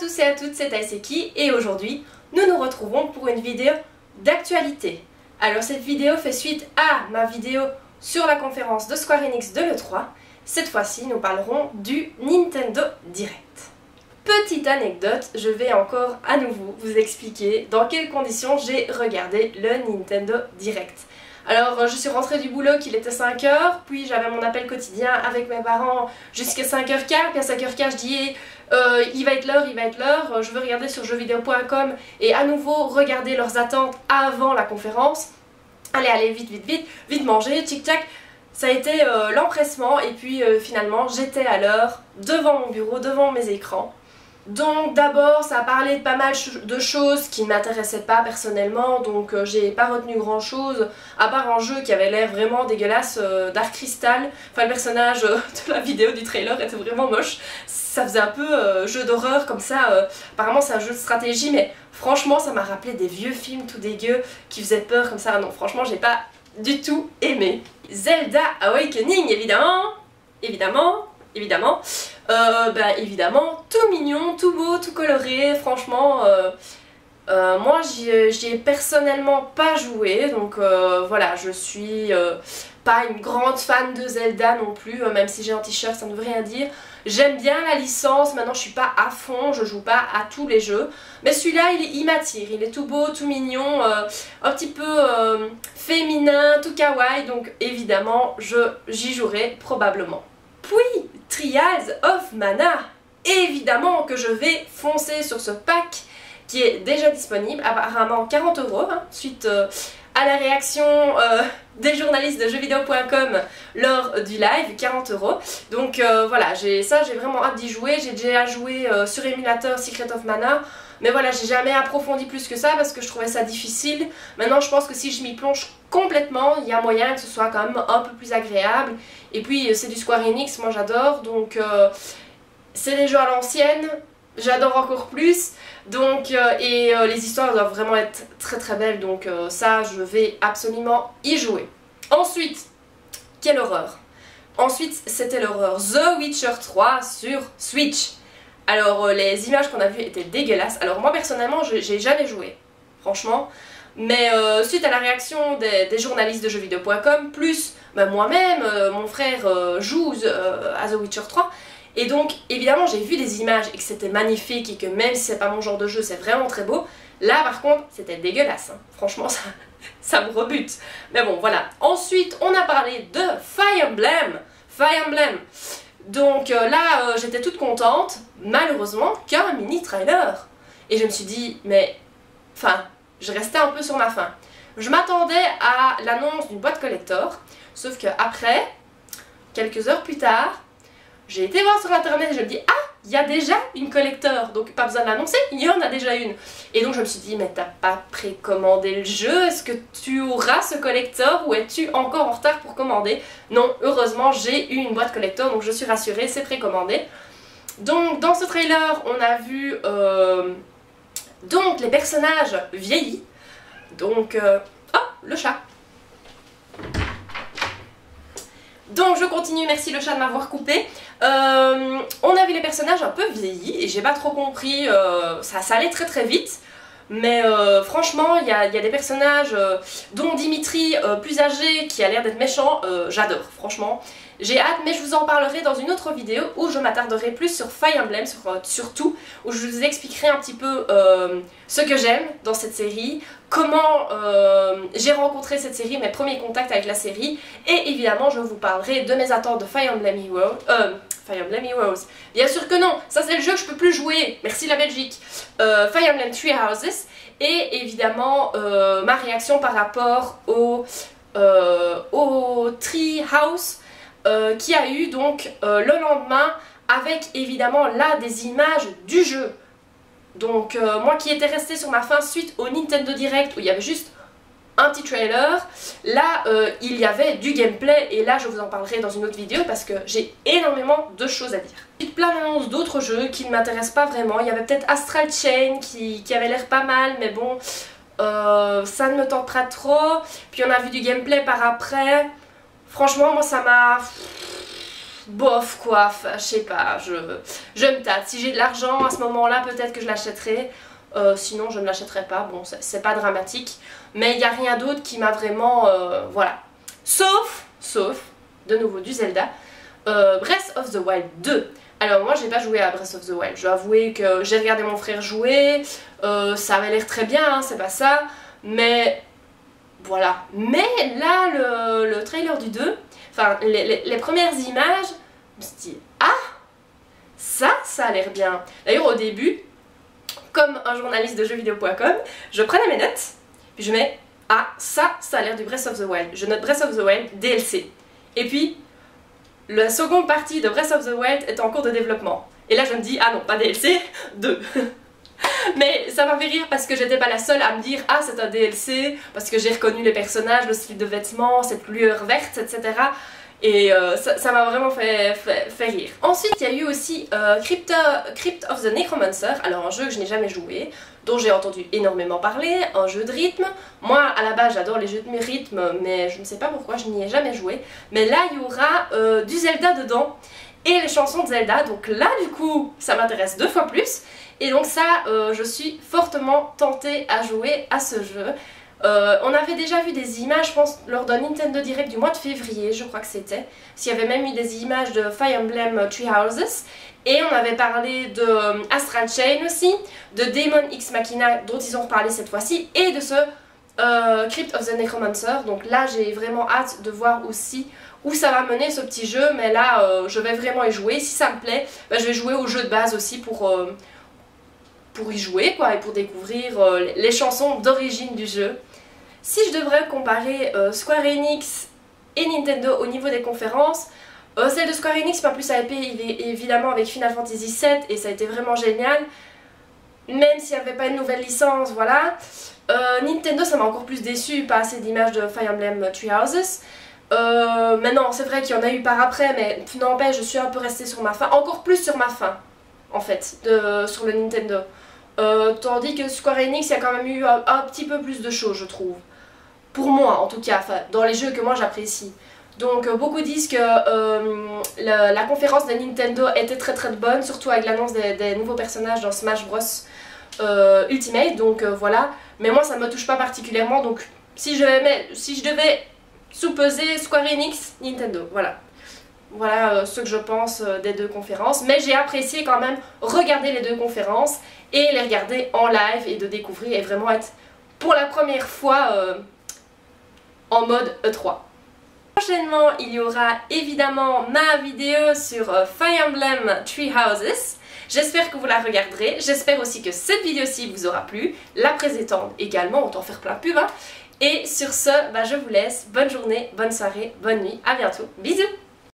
tous et à toutes, c'est Taiseki et aujourd'hui nous nous retrouvons pour une vidéo d'actualité. Alors cette vidéo fait suite à ma vidéo sur la conférence de Square Enix de l'E3. Cette fois-ci nous parlerons du Nintendo Direct. Petite anecdote, je vais encore à nouveau vous expliquer dans quelles conditions j'ai regardé le Nintendo Direct. Alors je suis rentrée du boulot qu'il était 5h, puis j'avais mon appel quotidien avec mes parents jusqu'à 5h15, puis à 5h15 je dis il va être l'heure, je veux regarder sur jeuxvideo.com et à nouveau regarder leurs attentes avant la conférence. Allez, vite manger, tic-tac. Ça a été l'empressement et puis finalement j'étais à l'heure devant mon bureau, devant mes écrans. Donc d'abord ça a parlé de pas mal de choses qui ne m'intéressaient pas personnellement, donc j'ai pas retenu grand chose à part un jeu qui avait l'air vraiment dégueulasse, Dark Crystal. Enfin le personnage de la vidéo du trailer était vraiment moche, ça faisait un peu jeu d'horreur comme ça, apparemment c'est un jeu de stratégie mais franchement ça m'a rappelé des vieux films tout dégueux qui faisaient peur comme ça. Non franchement j'ai pas du tout aimé. Zelda Awakening évidemment, tout mignon, tout beau, tout coloré, franchement, moi j'y ai personnellement pas joué, donc voilà, je suis pas une grande fan de Zelda non plus, même si j'ai un t-shirt ça ne veut rien dire. J'aime bien la licence, maintenant je suis pas à fond, je joue pas à tous les jeux, mais celui-là il m'attire, il est tout beau, tout mignon, un petit peu féminin, tout kawaii, donc évidemment j'y jouerai probablement. Puis Trials of Mana, évidemment que je vais foncer sur ce pack qui est déjà disponible, apparemment 40 €, hein, suite à la réaction des journalistes de jeuxvideo.com lors du live, 40 €. Donc voilà, j'ai vraiment hâte d'y jouer. J'ai déjà joué sur émulateur Secret of Mana, mais voilà, j'ai jamais approfondi plus que ça parce que je trouvais ça difficile. Maintenant je pense que si je m'y plonge complètement, il y a moyen que ce soit quand même un peu plus agréable. Et puis c'est du Square Enix, moi j'adore, donc c'est des jeux à l'ancienne, j'adore encore plus. Donc les histoires doivent vraiment être très très belles, donc ça je vais absolument y jouer. Ensuite, quelle horreur! Ensuite c'était l'horreur The Witcher 3 sur Switch. Alors les images qu'on a vues étaient dégueulasses. Alors moi personnellement j'ai jamais joué, franchement. Mais suite à la réaction des journalistes de jeuxvideo.com, plus moi-même, mon frère joue à The Witcher 3. Et donc évidemment j'ai vu des images et que c'était magnifique et que même si c'est pas mon genre de jeu c'est vraiment très beau. Là par contre c'était dégueulasse, hein. Franchement ça me rebute. Mais bon voilà. Ensuite on a parlé de Fire Emblem. Donc là j'étais toute contente, malheureusement qu'un mini trailer. Et je me suis dit mais enfin je restais un peu sur ma faim. Je m'attendais à l'annonce d'une boîte collector, sauf que après, quelques heures plus tard, j'ai été voir sur internet et je me dis ah, il y a déjà une collector, donc pas besoin de l'annoncer, il y en a déjà une. Et donc je me suis dit mais t'as pas précommandé le jeu, est-ce que tu auras ce collector ou es-tu encore en retard pour commander? Non, heureusement j'ai eu une boîte collector, donc je suis rassurée, c'est précommandé. Donc dans ce trailer on a vu donc les personnages vieillis, donc oh le chat. Donc je continue, merci le chat de m'avoir coupé. On a vu les personnages un peu vieillis et j'ai pas trop compris, ça allait très très vite. Mais franchement il y a des personnages dont Dimitri plus âgé qui a l'air d'être méchant, j'adore franchement. J'ai hâte, mais je vous en parlerai dans une autre vidéo où je m'attarderai plus sur Fire Emblem, surtout, où je vous expliquerai un petit peu ce que j'aime dans cette série, comment j'ai rencontré cette série, mes premiers contacts avec la série, et évidemment je vous parlerai de mes attentes de Fire Emblem Heroes. Bien sûr que non, ça c'est le jeu que je peux plus jouer, merci la Belgique. Fire Emblem Three Houses, et évidemment ma réaction par rapport au Tree House, qui a eu donc le lendemain avec évidemment là des images du jeu. Donc moi qui étais restée sur ma faim suite au Nintendo Direct où il y avait juste un petit trailer, là il y avait du gameplay et là je vous en parlerai dans une autre vidéo parce que j'ai énormément de choses à dire. Il y a plein d'annonces d'autres jeux qui ne m'intéressent pas vraiment. Il y avait peut-être Astral Chain qui avait l'air pas mal mais bon ça ne me tente pas trop. Puis on a vu du gameplay par après. Franchement moi ça bof quoi, enfin, je sais pas, je me tâte. Si j'ai de l'argent à ce moment-là, peut-être que je l'achèterai. Sinon je ne l'achèterai pas, bon c'est pas dramatique. Mais il n'y a rien d'autre qui m'a vraiment... voilà. Sauf, de nouveau du Zelda, Breath of the Wild 2. Alors moi j'ai pas joué à Breath of the Wild, je dois avouer que j'ai regardé mon frère jouer, ça avait l'air très bien, hein, c'est pas ça, mais voilà. Mais là le trailer du 2, enfin les premières images, je me suis dit ah, ça a l'air bien. D'ailleurs au début, comme un journaliste de jeuxvideo.com, je prenais mes notes, puis je mets ah ça a l'air du Breath of the Wild, je note Breath of the Wild DLC. Et puis la seconde partie de Breath of the Wild est en cours de développement. Et là je me dis, ah non, pas DLC, 2. Mais ça m'a fait rire parce que j'étais pas la seule à me dire, ah c'est un DLC, parce que j'ai reconnu les personnages, le style de vêtements, cette lueur verte, etc. Et ça m'a vraiment fait rire. Ensuite il y a eu aussi Crypt of the Necromancer, alors un jeu que je n'ai jamais joué, dont j'ai entendu énormément parler, un jeu de rythme. Moi à la base j'adore les jeux de rythme, mais je ne sais pas pourquoi je n'y ai jamais joué. Mais là il y aura du Zelda dedans et les chansons de Zelda, donc là du coup ça m'intéresse 2 fois plus. Et donc ça je suis fortement tentée à jouer à ce jeu. On avait déjà vu des images, je pense, lors d'un Nintendo Direct du mois de février, je crois que c'était. S'il y avait même eu des images de Fire Emblem Three Houses. Et on avait parlé de Astral Chain aussi, de Daemon X Machina dont ils ont reparlé cette fois-ci, et de ce Crypt of the Necromancer. Donc là j'ai vraiment hâte de voir aussi où ça va mener ce petit jeu, mais là je vais vraiment y jouer. Si ça me plaît, bah, je vais jouer au jeu de base aussi pour y jouer quoi, et pour découvrir les chansons d'origine du jeu. Si je devrais comparer Square Enix et Nintendo au niveau des conférences, celle de Square Enix m'a plus hypée évidemment avec Final Fantasy VII et ça a été vraiment génial, même s'il n'y avait pas une nouvelle licence, voilà. Nintendo ça m'a encore plus déçu, pas assez d'images de Fire Emblem Three Houses. Mais non, c'est vrai qu'il y en a eu par après, mais n'empêche, je suis un peu restée sur ma faim, encore plus sur ma faim en fait, sur le Nintendo. Tandis que Square Enix, il y a quand même eu un petit peu plus de choses, je trouve. Pour moi, en tout cas, dans les jeux que moi j'apprécie. Donc beaucoup disent que la conférence de Nintendo était très bonne, surtout avec l'annonce des nouveaux personnages dans Smash Bros Ultimate, donc voilà. Mais moi ça ne me touche pas particulièrement, donc si je devais sous-peser Square Enix, Nintendo, voilà. Voilà ce que je pense des 2 conférences, mais j'ai apprécié quand même regarder les 2 conférences et les regarder en live et de découvrir et vraiment être pour la première fois en mode E3. Prochainement il y aura évidemment ma vidéo sur Fire Emblem Three Houses. J'espère que vous la regarderez, j'espère aussi que cette vidéo-ci vous aura plu, la précédente également, autant faire plein de pub hein. Et sur ce, bah, je vous laisse, bonne journée, bonne soirée, bonne nuit, à bientôt, bisous.